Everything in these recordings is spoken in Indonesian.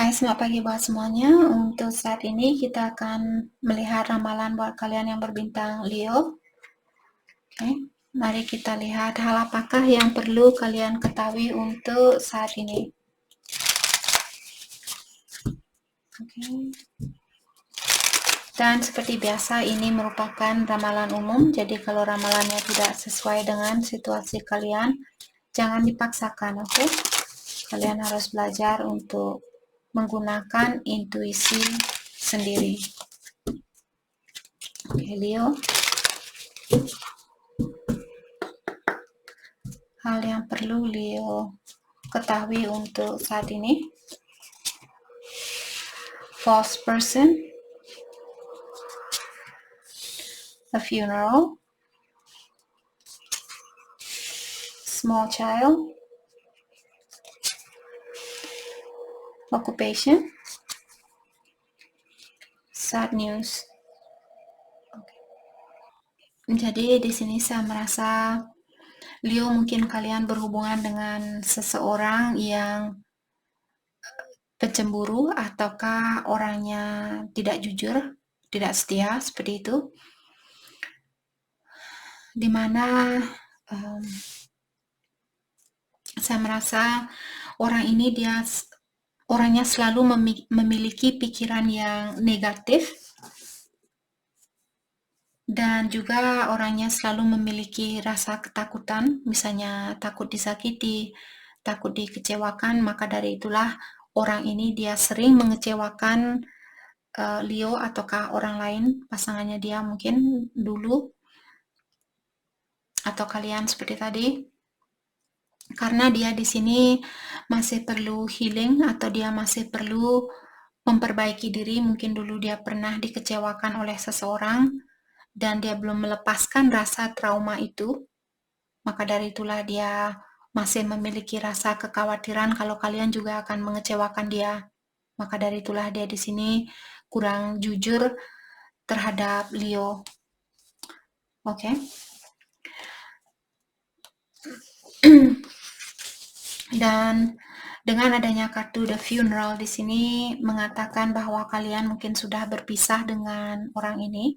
Hai, selamat pagi buat semuanya. Untuk saat ini kita akan melihat ramalan buat kalian yang berbintang Leo. Oke, mari kita lihat hal apakah yang perlu kalian ketahui untuk saat ini. Oke. Dan seperti biasa ini merupakan ramalan umum, jadi kalau ramalannya tidak sesuai dengan situasi kalian, jangan dipaksakan, oke? Kalian harus belajar untuk menggunakan intuisi sendiri. Oke, Leo. Hal yang perlu Leo ketahui untuk saat ini. False person, a funeral, small child, occupation, sad news. Jadi di sini saya merasa Leo mungkin kalian berhubungan dengan seseorang yang pencemburu ataukah orangnya tidak jujur, tidak setia seperti itu. Dimana saya merasa orang ini orangnya selalu memiliki pikiran yang negatif dan juga orangnya selalu memiliki rasa ketakutan, misalnya takut disakiti, takut dikecewakan, maka dari itulah orang ini dia sering mengecewakan Leo ataukah orang lain, pasangannya dia mungkin dulu, atau kalian seperti tadi. Karena dia di sini masih perlu healing atau dia masih perlu memperbaiki diri, mungkin dulu dia pernah dikecewakan oleh seseorang dan dia belum melepaskan rasa trauma itu, maka dari itulah dia masih memiliki rasa kekhawatiran kalau kalian juga akan mengecewakan dia. Maka dari itulah dia di sini kurang jujur terhadap Leo. Oke. Dan dengan adanya kartu The Funeral di sini mengatakan bahwa kalian mungkin sudah berpisah dengan orang ini.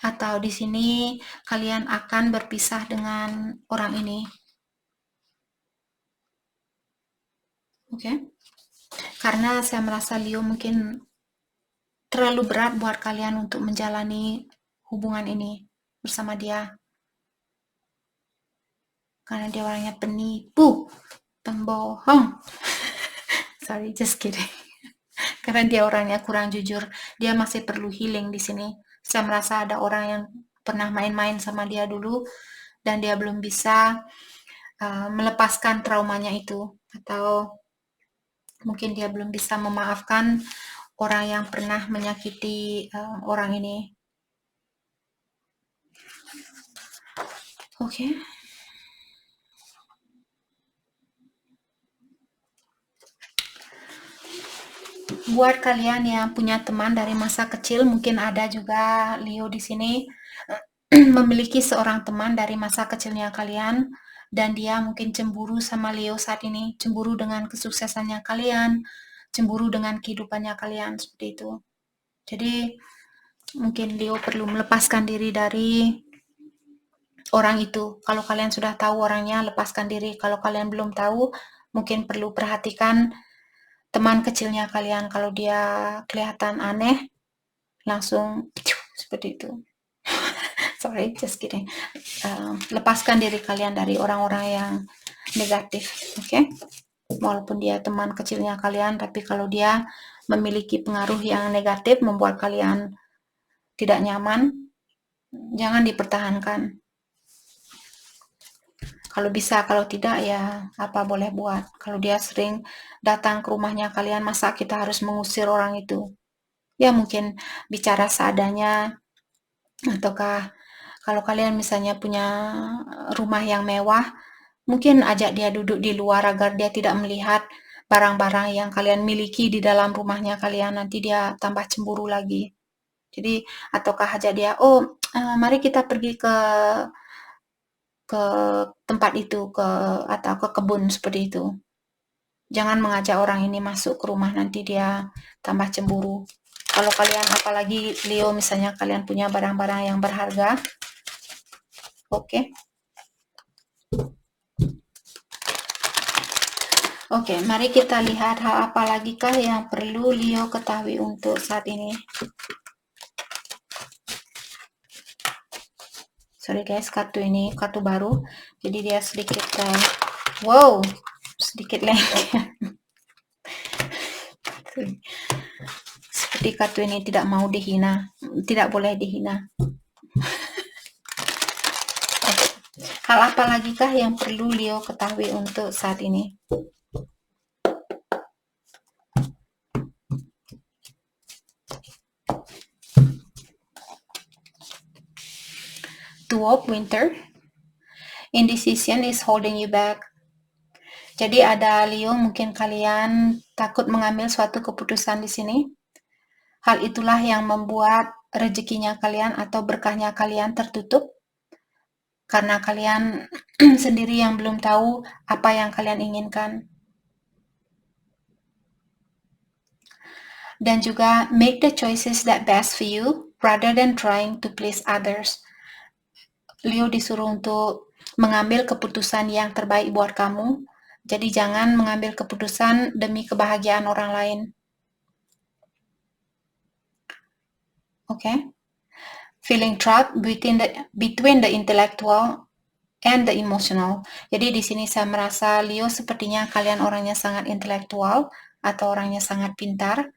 Atau di sini kalian akan berpisah dengan orang ini. Oke. Karena saya merasa Leo mungkin terlalu berat buat kalian untuk menjalani hubungan ini bersama dia. Karena dia orangnya penipu, pembohong. Sorry, just kidding. Karena dia orangnya kurang jujur, dia masih perlu healing di sini. Saya merasa ada orang yang pernah main-main sama dia dulu dan dia belum bisa melepaskan traumanya itu, atau mungkin dia belum bisa memaafkan orang yang pernah menyakiti orang ini. Oke. Buat kalian yang punya teman dari masa kecil, mungkin ada juga Leo di sini memiliki seorang teman dari masa kecilnya kalian dan dia mungkin cemburu sama Leo saat ini, cemburu dengan kesuksesannya kalian, cemburu dengan kehidupannya kalian, seperti itu. Jadi mungkin Leo perlu melepaskan diri dari orang itu. Kalau kalian sudah tahu orangnya, lepaskan diri. Kalau kalian belum tahu, mungkin perlu perhatikan teman kecilnya kalian. Kalau dia kelihatan aneh, langsung seperti itu. Sorry, just kidding. Lepaskan diri kalian dari orang-orang yang negatif, oke? Walaupun dia teman kecilnya kalian, tapi kalau dia memiliki pengaruh yang negatif, membuat kalian tidak nyaman, jangan dipertahankan. Kalau bisa, kalau tidak ya apa boleh buat. Kalau dia sering datang ke rumahnya kalian, masa kita harus mengusir orang itu? Ya mungkin bicara seadanya, ataukah kalau kalian misalnya punya rumah yang mewah, mungkin ajak dia duduk di luar agar dia tidak melihat barang-barang yang kalian miliki di dalam rumahnya kalian, nanti dia tambah cemburu lagi. Jadi ataukah ajak dia, oh mari kita pergi ke tempat itu, atau ke kebun seperti itu. Jangan mengajak orang ini masuk ke rumah, nanti dia tambah cemburu. Kalau kalian, apalagi Leo, misalnya kalian punya barang-barang yang berharga, oke. Oke, mari kita lihat hal apa lagi kah yang perlu Leo ketahui untuk saat ini. Sorry guys, kartu ini kartu baru, jadi dia sedikit wow, sedikit lengket. Seperti kartu ini tidak mau dihina, tidak boleh dihina. Hal apa lagi kah yang perlu Leo ketahui untuk saat ini? Two of Winter. Indecision is holding you back. Jadi ada Leo, mungkin kalian takut mengambil suatu keputusan di sini. Hal itulah yang membuat rezekinya kalian atau berkahnya kalian tertutup. Karena kalian sendiri yang belum tahu apa yang kalian inginkan. Dan juga make the choices that best for you rather than trying to please others. Leo disuruh untuk mengambil keputusan yang terbaik buat kamu. Jadi jangan mengambil keputusan demi kebahagiaan orang lain. Okay? Feeling trapped between the intellectual and the emotional. Jadi di sini saya merasa Leo sepertinya kalian orangnya sangat intelektual atau orangnya sangat pintar.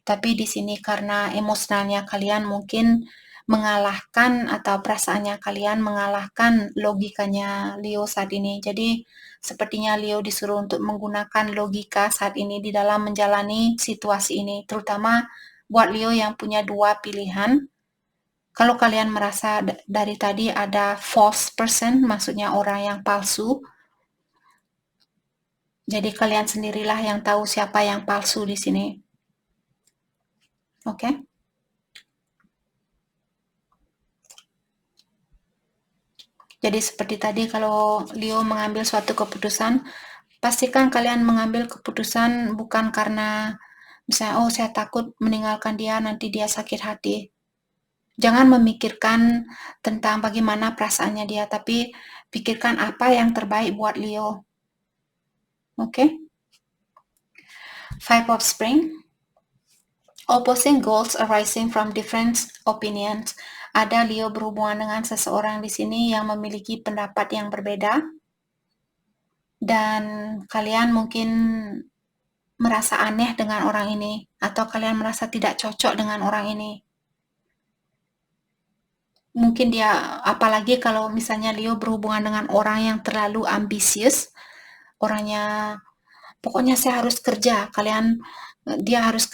Tapi di sini karena emosionalnya kalian mungkin mengalahkan atau perasaannya kalian mengalahkan logikanya Leo saat ini. Jadi sepertinya Leo disuruh untuk menggunakan logika saat ini di dalam menjalani situasi ini. Terutama buat Leo yang punya dua pilihan. Kalau kalian merasa dari tadi ada false person, maksudnya orang yang palsu. Jadi kalian sendirilah yang tahu siapa yang palsu di sini. Oke? Jadi seperti tadi kalau Leo mengambil suatu keputusan, pastikan kalian mengambil keputusan bukan karena misalnya, oh saya takut meninggalkan dia, nanti dia sakit hati. Jangan memikirkan tentang bagaimana perasaannya dia, tapi pikirkan apa yang terbaik buat Leo. Oke? Five of Spring. Opposing goals arising from different opinions. Ada Leo berhubungan dengan seseorang di sini yang memiliki pendapat yang berbeda. Dan kalian mungkin merasa aneh dengan orang ini, atau kalian merasa tidak cocok dengan orang ini. Mungkin dia, apalagi kalau misalnya Leo berhubungan dengan orang yang terlalu ambisius, orangnya, pokoknya saya harus kerja, dia harus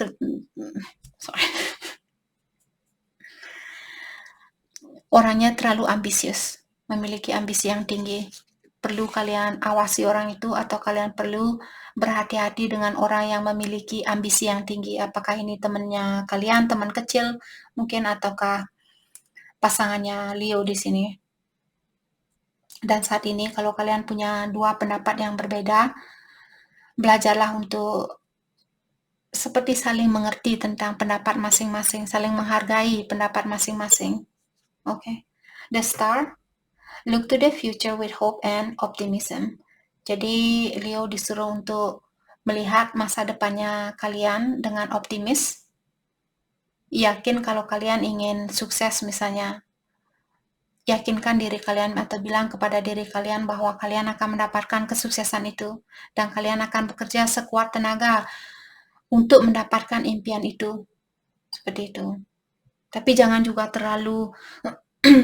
orangnya terlalu ambisius, memiliki ambisi yang tinggi. Perlu kalian awasi orang itu, atau kalian perlu berhati-hati dengan orang yang memiliki ambisi yang tinggi. Apakah ini temannya kalian, teman kecil mungkin, ataukah pasangannya Leo di sini. Dan saat ini kalau kalian punya dua pendapat yang berbeda, belajarlah untuk seperti saling mengerti tentang pendapat masing-masing, saling menghargai pendapat masing-masing. Okay. The Star. Look to the future with hope and optimism. Jadi Leo disuruh untuk melihat masa depannya kalian dengan optimis. Yakin kalau kalian ingin sukses misalnya. Yakinkan diri kalian atau bilang kepada diri kalian bahwa kalian akan mendapatkan kesuksesan itu. Dan kalian akan bekerja sekuat tenaga untuk mendapatkan impian itu. Seperti itu. Tapi jangan juga terlalu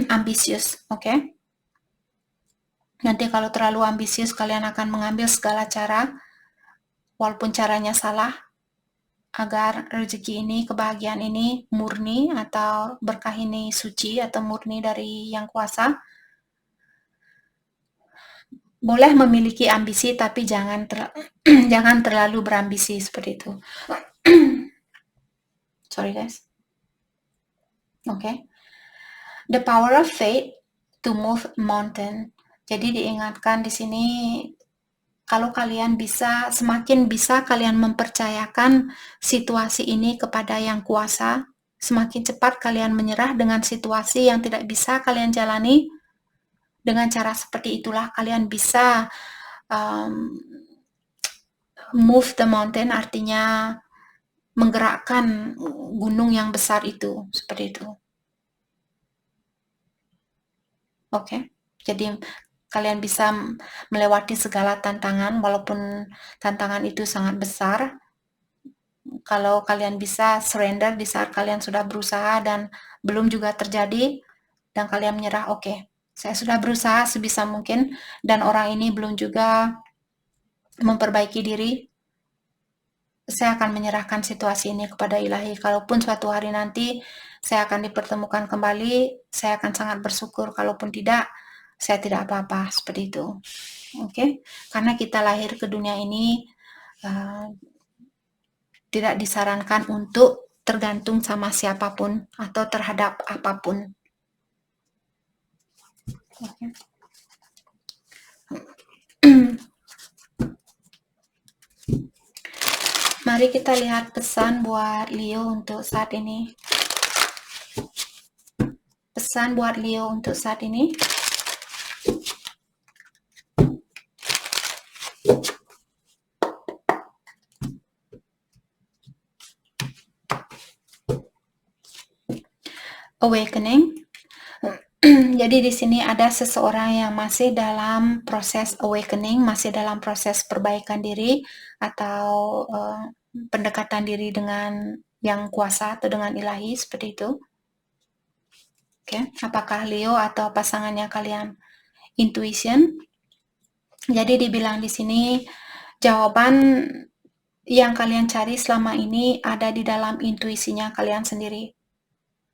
ambisius, oke? Nanti kalau terlalu ambisius, kalian akan mengambil segala cara, walaupun caranya salah, agar rezeki ini, kebahagiaan ini murni, atau berkah ini suci atau murni dari Yang Kuasa. Boleh memiliki ambisi, tapi jangan terlalu berambisi seperti itu. Sorry guys. Okay. The power of faith to move mountain. Jadi diingatkan di sini kalau kalian semakin bisa kalian mempercayakan situasi ini kepada Yang Kuasa, semakin cepat kalian menyerah dengan situasi yang tidak bisa kalian jalani. Dengan cara seperti itulah kalian bisa move the mountain, artinya menggerakkan gunung yang besar itu, seperti itu. Oke, jadi kalian bisa melewati segala tantangan, walaupun tantangan itu sangat besar. Kalau kalian bisa surrender di saat kalian sudah berusaha dan belum juga terjadi, dan kalian menyerah, oke, saya sudah berusaha sebisa mungkin, dan orang ini belum juga memperbaiki diri, saya akan menyerahkan situasi ini kepada Ilahi. Kalaupun suatu hari nanti saya akan dipertemukan kembali, saya akan sangat bersyukur. Kalaupun tidak, saya tidak apa-apa, seperti itu. Oke, karena kita lahir ke dunia ini tidak disarankan untuk tergantung sama siapapun atau terhadap apapun. Oke. Mari kita lihat pesan buat Leo untuk saat ini. Pesan buat Leo untuk saat ini. Awakening. Jadi di sini ada seseorang yang masih dalam proses awakening, masih dalam proses perbaikan diri atau pendekatan diri dengan Yang Kuasa atau dengan Ilahi, seperti itu. Oke, apakah Leo atau pasangannya kalian intuition? Jadi dibilang di sini jawaban yang kalian cari selama ini ada di dalam intuisinya kalian sendiri.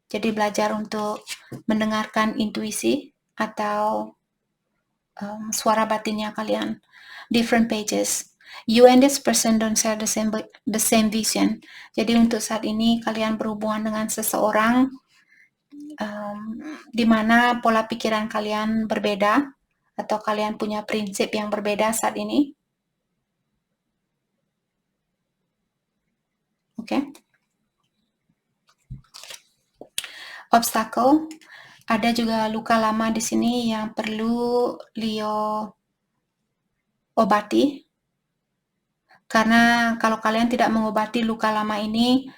Jadi belajar untuk mendengarkan intuisi atau suara batinnya kalian. Different pages. You and this person don't share the same vision. Jadi untuk saat ini kalian berhubungan dengan seseorang di mana pola pikiran kalian berbeda atau kalian punya prinsip yang berbeda saat ini. Oke. Obstacle. Ada juga luka lama di sini yang perlu Leo obati. Karena kalau kalian tidak mengobati luka lama ini,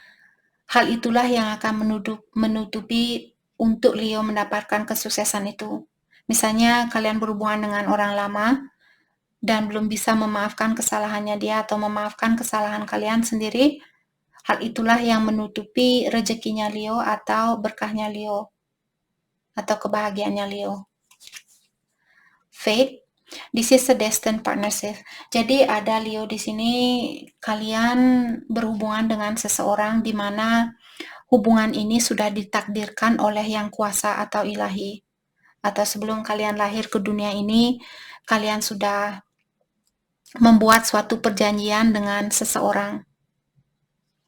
hal itulah yang akan menutupi untuk Leo mendapatkan kesuksesan itu. Misalnya kalian berhubungan dengan orang lama dan belum bisa memaafkan kesalahannya dia atau memaafkan kesalahan kalian sendiri, hal itulah yang menutupi rezekinya Leo atau berkahnya Leo atau kebahagiaannya Leo. Fate. This is a destined partnership. Jadi ada Leo di sini, kalian berhubungan dengan seseorang di mana hubungan ini sudah ditakdirkan oleh Yang Kuasa atau Ilahi. Atau sebelum kalian lahir ke dunia ini, kalian sudah membuat suatu perjanjian dengan seseorang.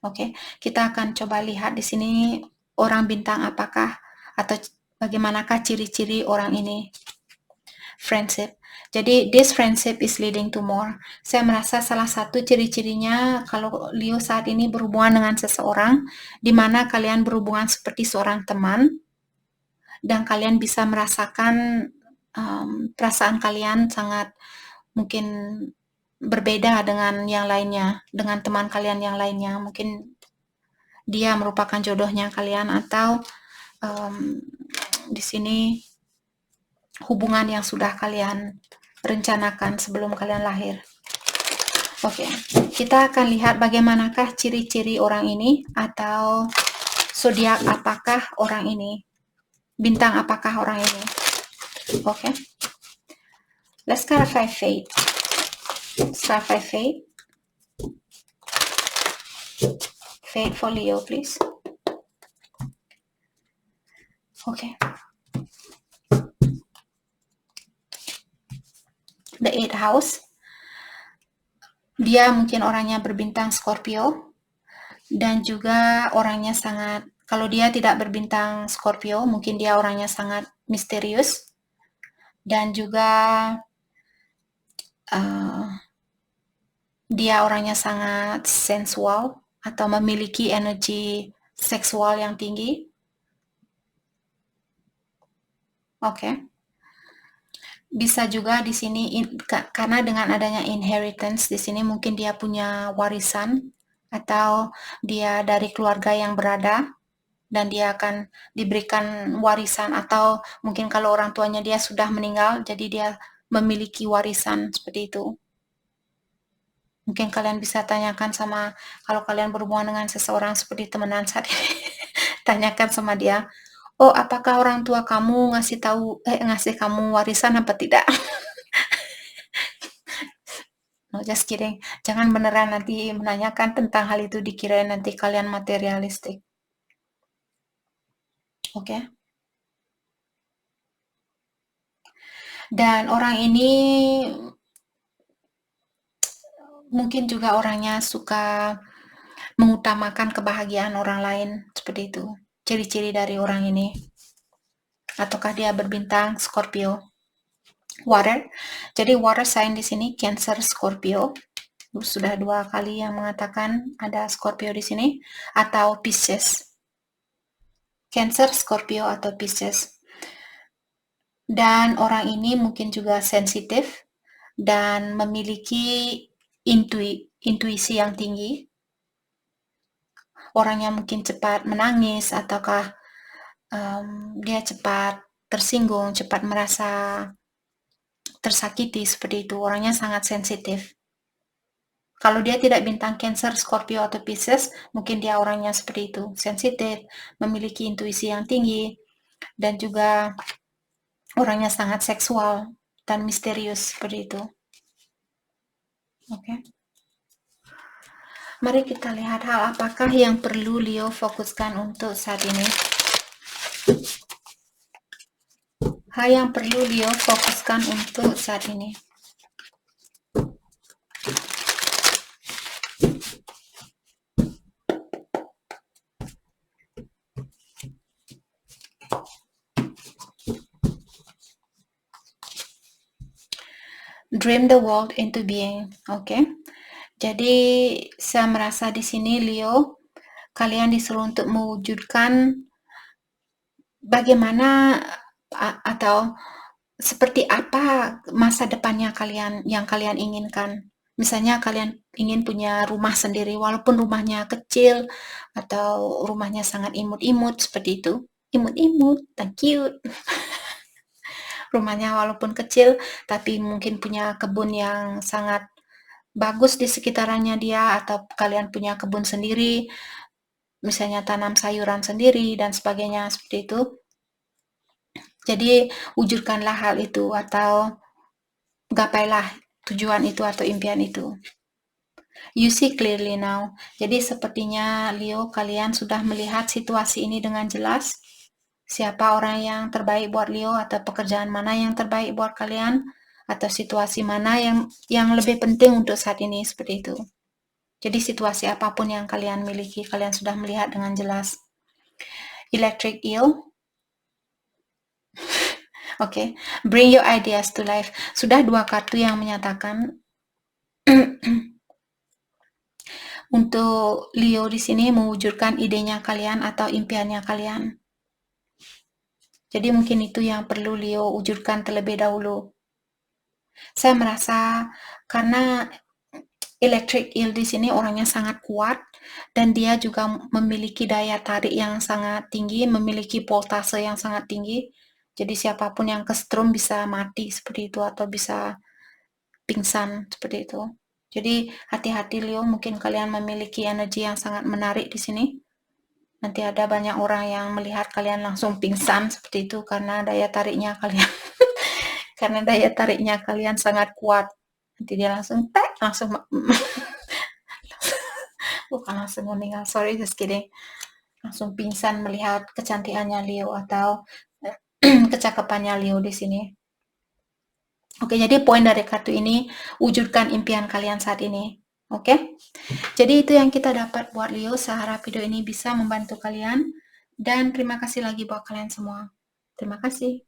Oke, kita akan coba lihat di sini orang bintang apakah atau bagaimanakah ciri-ciri orang ini. Friendship. Jadi this friendship is leading to more. Saya merasa salah satu ciri-cirinya kalau Leo saat ini berhubungan dengan seseorang, di mana kalian berhubungan seperti seorang teman, dan kalian bisa merasakan perasaan kalian sangat mungkin berbeda dengan yang lainnya, dengan teman kalian yang lainnya. Mungkin dia merupakan jodohnya kalian atau di sini hubungan yang sudah kalian rencanakan sebelum kalian lahir. Oke, kita akan lihat bagaimanakah ciri-ciri orang ini atau zodiak apakah orang ini, bintang apakah orang ini. Oke, let's clarify fate. Clarify fate. Fate for Leo, please. Okay. The 8th house. Dia mungkin orangnya berbintang Scorpio dan juga orangnya sangat, kalau dia tidak berbintang Scorpio, mungkin dia orangnya sangat misterius dan juga dia orangnya sangat sensual atau memiliki energi seksual yang tinggi. Oke. Bisa juga di sini karena dengan adanya inheritance di sini mungkin dia punya warisan atau dia dari keluarga yang berada dan dia akan diberikan warisan, atau mungkin kalau orang tuanya dia sudah meninggal jadi dia memiliki warisan seperti itu. Mungkin kalian bisa tanyakan sama, kalau kalian berhubungan dengan seseorang seperti temenan saat ini, tanyakan sama dia, oh apakah orang tua kamu ngasih kamu warisan apa tidak? No, just kidding. Jangan beneran nanti menanyakan tentang hal itu dikirain nanti kalian materialistik. Oke. Dan orang ini mungkin juga orangnya suka mengutamakan kebahagiaan orang lain, seperti itu. Ciri-ciri dari orang ini. Ataukah dia berbintang Scorpio? Water. Jadi water sign di sini Cancer, Scorpio. Sudah 2 kali yang mengatakan ada Scorpio di sini, atau Pisces. Cancer, Scorpio, atau Pisces. Dan orang ini mungkin juga sensitif dan memiliki intuisi yang tinggi. Orangnya mungkin cepat menangis, ataukah dia cepat tersinggung, cepat merasa tersakiti, seperti itu. Orangnya sangat sensitif. Kalau dia tidak bintang Cancer, Scorpio, atau Pisces, mungkin dia orangnya seperti itu, sensitif, memiliki intuisi yang tinggi, dan juga orangnya sangat seksual dan misterius, seperti itu. Oke. Mari kita lihat hal apakah yang perlu Leo fokuskan untuk saat ini. Hal yang perlu Leo fokuskan untuk saat ini. Dream the world into being. Oke. Jadi saya merasa di sini Leo, kalian disuruh untuk mewujudkan bagaimana atau seperti apa masa depannya kalian yang kalian inginkan. Misalnya kalian ingin punya rumah sendiri walaupun rumahnya kecil atau rumahnya sangat imut-imut seperti itu. Imut-imut dan cute. Rumahnya walaupun kecil tapi mungkin punya kebun yang sangat bagus di sekitarannya dia, atau kalian punya kebun sendiri, misalnya tanam sayuran sendiri dan sebagainya, seperti itu. Jadi wujudkanlah hal itu atau gapailah tujuan itu atau impian itu. You see clearly now. Jadi sepertinya Leo, kalian sudah melihat situasi ini dengan jelas. Siapa orang yang terbaik buat Leo, atau pekerjaan mana yang terbaik buat kalian, atau situasi mana yang lebih penting untuk saat ini, seperti itu. Jadi situasi apapun yang kalian miliki, kalian sudah melihat dengan jelas. Electric Eel. Oke. Bring your ideas to life. Sudah 2 kartu yang menyatakan untuk Leo di sini mewujudkan idenya kalian atau impiannya kalian. Jadi mungkin itu yang perlu Leo wujudkan terlebih dahulu. Saya merasa karena Electric Eel di sini orangnya sangat kuat dan dia juga memiliki daya tarik yang sangat tinggi, memiliki voltase yang sangat tinggi. Jadi siapapun yang kesetrum bisa mati seperti itu atau bisa pingsan seperti itu. Jadi hati-hati Leo, mungkin kalian memiliki energi yang sangat menarik di sini. Nanti ada banyak orang yang melihat kalian langsung pingsan seperti itu karena daya tariknya kalian karena daya tariknya kalian sangat kuat. Nanti dia langsung bukan langsung meninggal, sorry, just kidding. Langsung pingsan melihat kecantikannya Leo atau kecakapannya Leo di sini. Oke, jadi poin dari kartu ini, wujudkan impian kalian saat ini. Oke? Jadi itu yang kita dapat buat Leo. Saya harap video ini bisa membantu kalian. Dan terima kasih lagi buat kalian semua. Terima kasih.